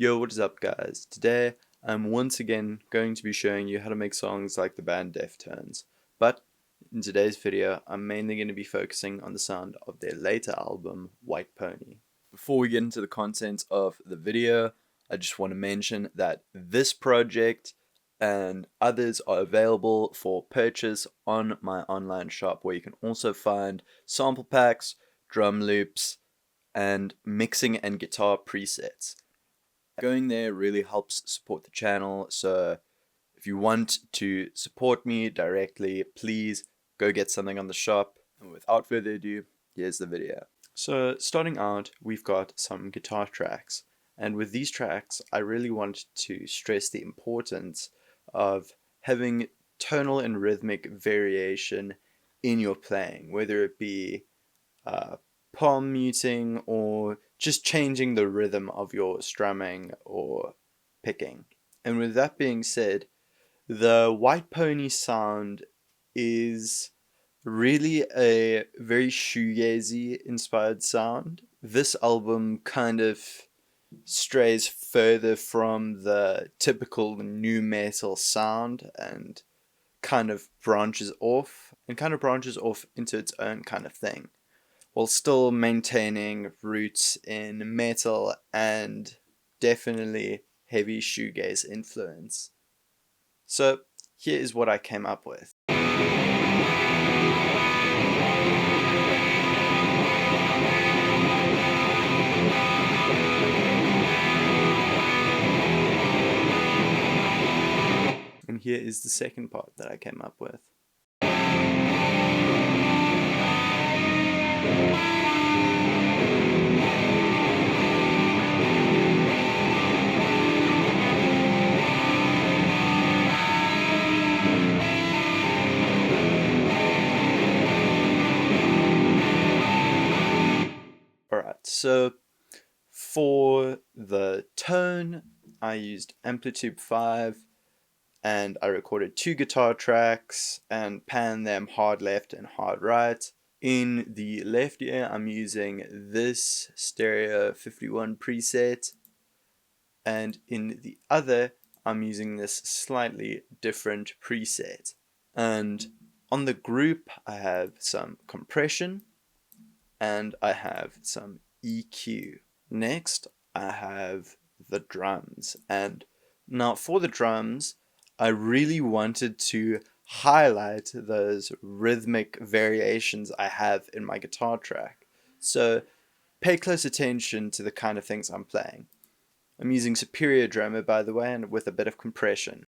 Yo, what is up guys? Today I'm once again going to be showing you how to make songs like the band Deftones. But in today's video, I'm mainly going to be focusing on the sound of their later album, White Pony. Before we get into the contents of the video, I just want to mention that this project and others are available for purchase on my online shop, where you can also find sample packs, drum loops, and mixing and guitar presets. Going there really helps support the channel, so if you want to support me directly, please go get something on the shop. And without further ado, here's the video. So starting out, we've got some guitar tracks, and with these tracks I really want to stress the importance of having tonal and rhythmic variation in your playing, whether it be palm muting or just changing the rhythm of your strumming or picking. And with that being said, the White Pony sound is really a very shoegazy inspired sound. This album kind of strays further from the typical nu metal sound and kind of branches off into its own kind of thing, while still maintaining roots in metal and definitely heavy shoegaze influence. So here is what I came up with. And here is the second part that I came up with. Alright, so for the tone, I used Amplitude 5, and I recorded 2 guitar tracks and panned them hard left and hard right. In the left ear, I'm using this Stereo 51 preset, and in the other, I'm using this slightly different preset. And on the group, I have some compression and I have some EQ. Next, I have the drums. And now for the drums, I really wanted to highlight those rhythmic variations I have in my guitar track. So pay close attention to the kind of things I'm playing. I'm using Superior Drummer, by the way, and with a bit of compression.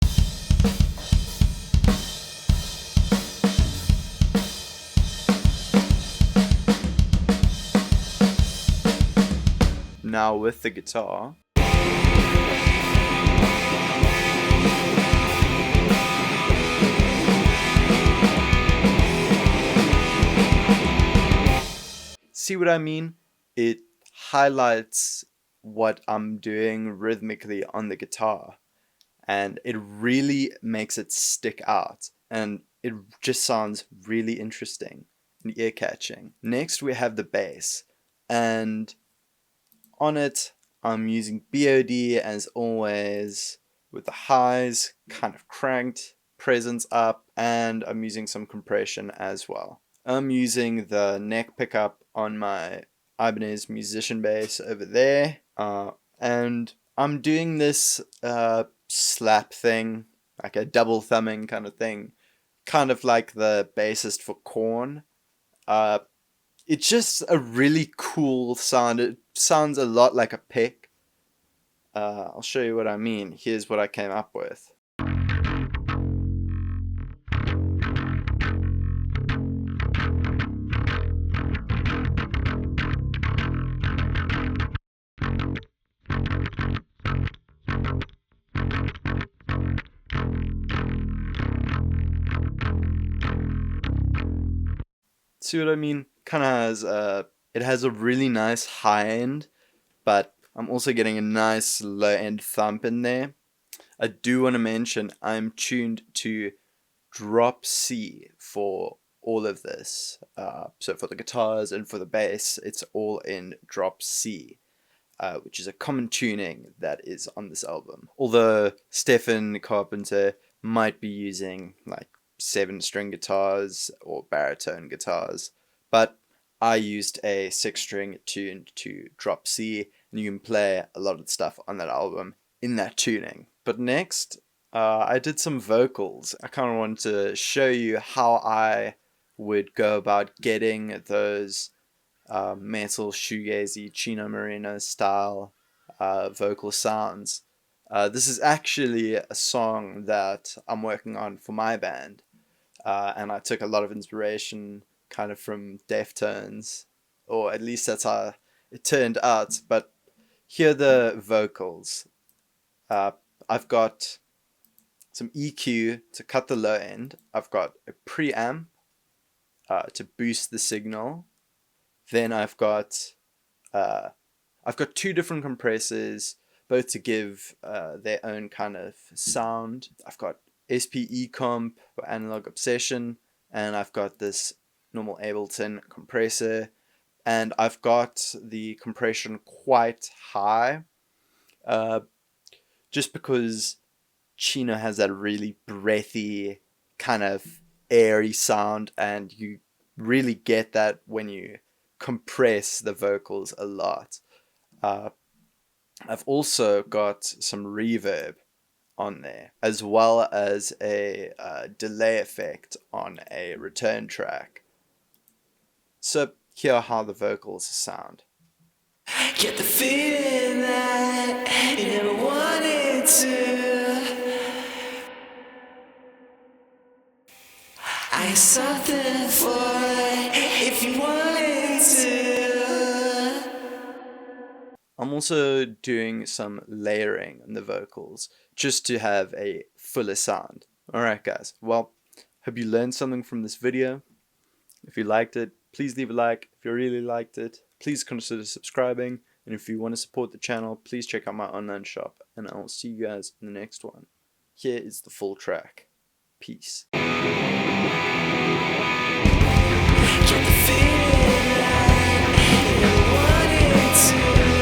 Now with the guitar. See what I mean? It highlights what I'm doing rhythmically on the guitar, and it really makes it stick out, and it just sounds really interesting and ear-catching. Next we have the bass, and on it I'm using BOD as always, with the highs kind of cranked, presence up, and I'm using some compression as well. I'm using the neck pickup on my Ibanez Musician bass over there, and I'm doing this slap thing, like a double thumbing kind of thing, kind of like the bassist for Korn. It's just a really cool sound. It sounds a lot like a pick. I'll show you what I mean. Here's what I came up with. See what I mean? Kind of has it has a really nice high end, but I'm also getting a nice low end thump in there. I do want to mention I'm tuned to drop C for all of this. So for the guitars and for the bass, it's all in drop C. which is a common tuning that is on this album. Although Stephen Carpenter might be using like 7-string guitars or baritone guitars, but I used a 6-string tuned to drop C, and you can play a lot of the stuff on that album in that tuning. But next, I did some vocals. I kind of wanted to show you how I would go about getting those metal, shoegazy, Chino Moreno style vocal sounds. This is actually a song that I'm working on for my band, and I took a lot of inspiration kind of from Deftones, or at least that's how it turned out. But here are the vocals. I've got some EQ to cut the low end. I've got a preamp to boost the signal. Then I've got 2 different compressors, both to give their own kind of sound. I've got SPE comp for analog obsession, and I've got this normal Ableton compressor, and I've got the compression quite high, just because Chino has that really breathy, kind of airy sound, and you really get that when you compress the vocals a lot. I've also got some reverb on there, as well as a delay effect on a return track. So here are how the vocals sound. Get the feeling that you never wanted to. I got something for it if you wanted to. I'm also doing some layering on the vocals, just to have a fuller sound. Alright guys, well, hope you learned something from this video. If you liked it, please leave a like. If you really liked it, please consider subscribing. And if you want to support the channel, please check out my online shop. And I will see you guys in the next one. Here is the full track. Peace. Get the feeling that you wanted to.